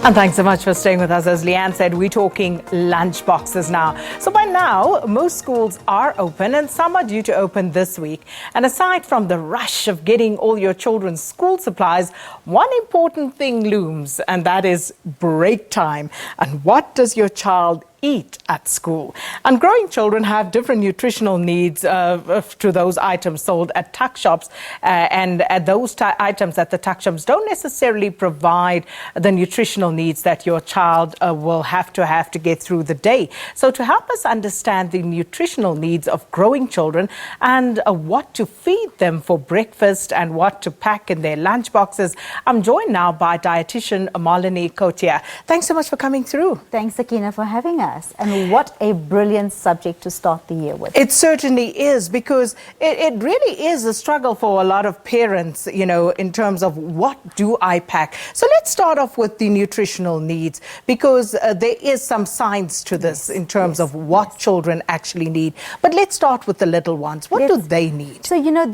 And thanks so much for staying with us. As Leanne said, we're talking lunch boxes now. So by now, most schools are open and some are due to open this week. And aside from the rush of getting all your children's school supplies, one important thing looms, and that is break time. And what does your child eat at school? And growing children have different nutritional needs to those items sold at tuck shops, and those items at the tuck shops don't necessarily provide the nutritional needs that your child will have to get through the day. So to help us understand the nutritional needs of growing children and what to feed them for breakfast and what to pack in their lunch boxes, I'm joined now by Dietitian Marlinie Kotiah. Thanks so much for coming through. Thanks, Sakina, for having us. And what a brilliant subject to start the year with. It certainly is, because it really is a struggle for a lot of parents, you know, in terms of what do I pack. So let's start off with the nutritional needs, because there is some science to this in terms of what children actually need. But let's start with the little ones. What do they need? So, you know,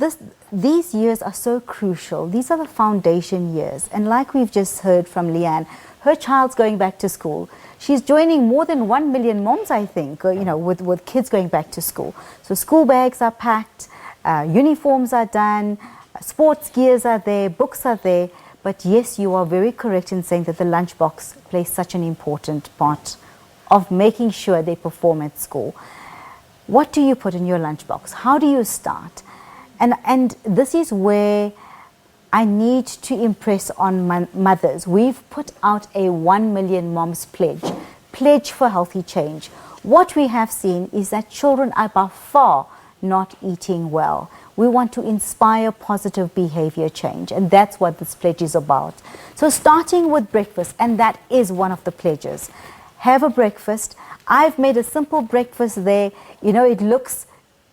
these years are so crucial. These are the foundation years. And like we've just heard from Leanne, her child's going back to school. She's joining more than 1 million moms, I think, you know, with kids going back to school. So school bags are packed, uniforms are done, sports gears are there, books are there. But yes, you are very correct in saying that the lunchbox plays such an important part of making sure they perform at school. What do you put in your lunchbox? How do you start? And this is where I need to impress on my mothers. We've put out a 1 million moms pledge for healthy change. What we have seen is that children are by far not eating well. We want to inspire positive behavior change, and that's what this pledge is about. So starting with breakfast, and that is one of the pledges. Have a breakfast. I've made a simple breakfast there. You know, it looks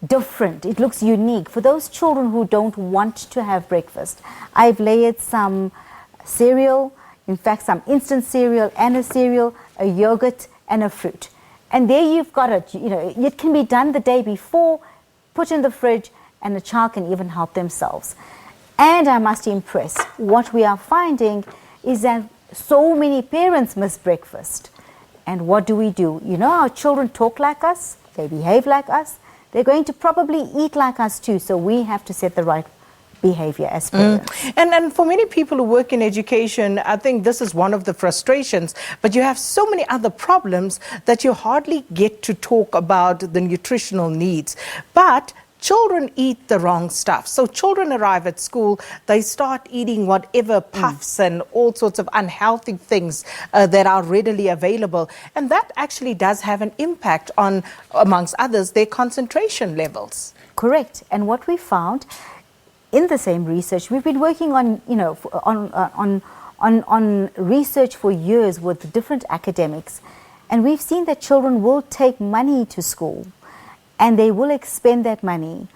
different, it looks unique. For those children who don't want to have breakfast, I've layered some cereal, in fact some instant cereal and a cereal, a yogurt and a fruit. And there you've got it. You know, it can be done the day before, put in the fridge, and the child can even help themselves. And I must impress, what we are finding is that so many parents miss breakfast. And what do? You know, our children talk like us, they behave like us, they're going to probably eat like us too, so we have to set the right behavior as parents. And for many people who work in education, I think this is one of the frustrations, but you have so many other problems that you hardly get to talk about the nutritional needs. But children eat the wrong stuff. So children arrive at school, they start eating whatever puffs and all sorts of unhealthy things that are readily available. And that actually does have an impact on, amongst others, their concentration levels. Correct. And what we found in the same research, we've been working on, you know, on research for years with different academics. And we've seen that children will take money to school, and they will expend that money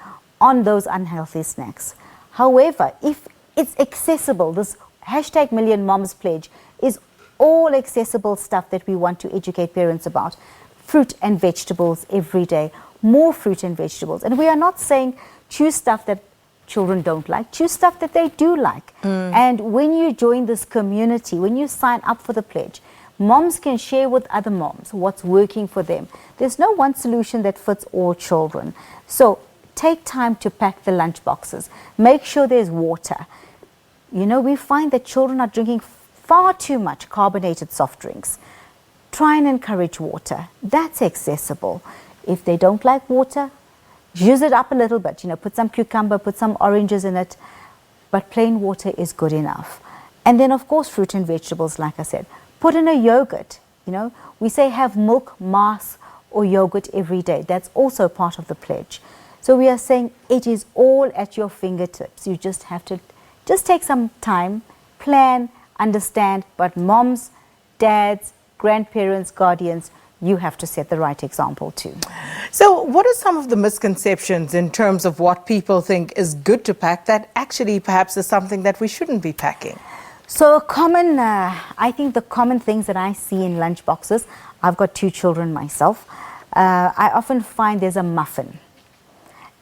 on those unhealthy snacks. However, if it's accessible, this hashtag Million Moms Pledge is all accessible stuff that we want to educate parents about. Fruit and vegetables every day, more fruit and vegetables. And we are not saying choose stuff that children don't like, choose stuff that they do like. And when you join this community, when you sign up for the pledge, moms can share with other moms what's working for them. There's no one solution that fits all children. So take time to pack the lunch boxes. Make sure there's water. You know, we find that children are drinking far too much carbonated soft drinks. Try and encourage water. That's accessible. If they don't like water, use it up a little bit. You know, put some cucumber, put some oranges in it. But plain water is good enough. And then, of course, fruit and vegetables, like I said. Put in a yogurt, you know. We say have milk, mass, or yogurt every day. That's also part of the pledge. So we are saying it is all at your fingertips. You just have to take some time, plan, understand. But moms, dads, grandparents, guardians, you have to set the right example too. So what are some of the misconceptions in terms of what people think is good to pack that actually perhaps is something that we shouldn't be packing? So I think the common things that I see in lunch boxes, I've got 2 children myself. I often find there's a muffin.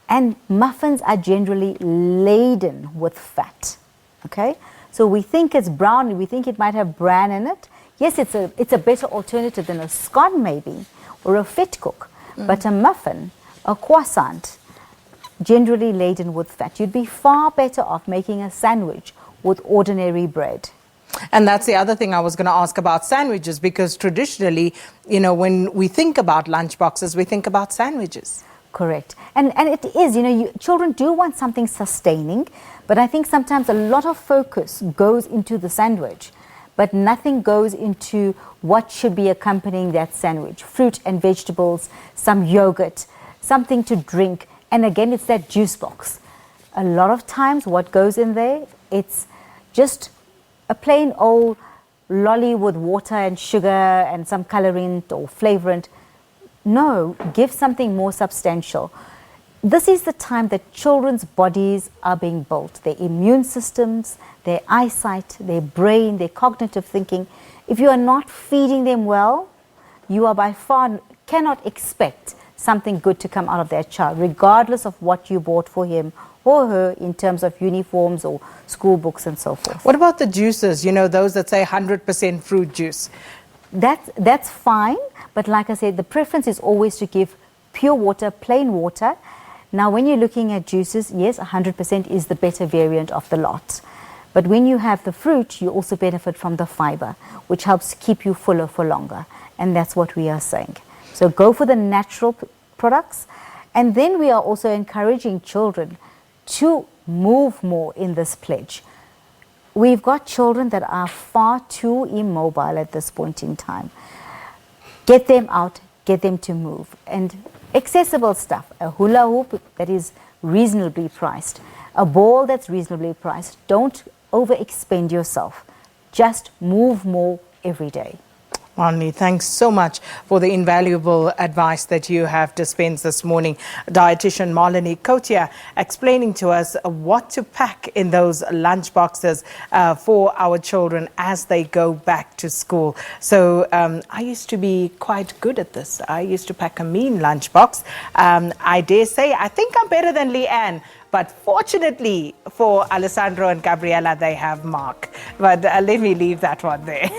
And muffins are generally laden with fat, okay? So we think it's brown, we think it might have bran in it. Yes, it's a better alternative than a scone maybe, or a fit cook, but a muffin, a croissant, generally laden with fat. You'd be far better off making a sandwich with ordinary bread. And that's the other thing I was going to ask about sandwiches, because traditionally, when we think about lunchboxes, we think about sandwiches. Correct. And it is, children do want something sustaining, but I think sometimes a lot of focus goes into the sandwich, but nothing goes into what should be accompanying that sandwich. Fruit and vegetables, some yogurt, something to drink, and again, it's that juice box. A lot of times what goes in there, it's just a plain old lolly with water and sugar and some colorant or flavorant. No, give something more substantial. This is the time that children's bodies are being built, their immune systems, their eyesight, their brain, their cognitive thinking. If you are not feeding them well, you are by far cannot expect something good to come out of that child, regardless of what you bought for him or her in terms of uniforms or school books and so forth. What about the juices, those that say 100% fruit juice? That's fine, but like I said, the preference is always to give pure water, plain water. Now, when you're looking at juices, yes, 100% is the better variant of the lot. But when you have the fruit, you also benefit from the fiber, which helps keep you fuller for longer. And that's what we are saying. So go for the natural products. And then we are also encouraging children to move more in this pledge. We've got children that are far too immobile at this point in time. Get them out, get them to move. And accessible stuff, a hula hoop that is reasonably priced, a ball that's reasonably priced. Don't overexpend yourself. Just move more every day. Marlinie, thanks so much for the invaluable advice that you have dispensed this morning. Dietitian Marlinie Kotiah explaining to us what to pack in those lunch boxes for our children as they go back to school. So I used to be quite good at this. I used to pack a mean lunch box. I dare say, I think I'm better than Leanne. But fortunately for Alessandro and Gabriella, they have Mark. But let me leave that one there.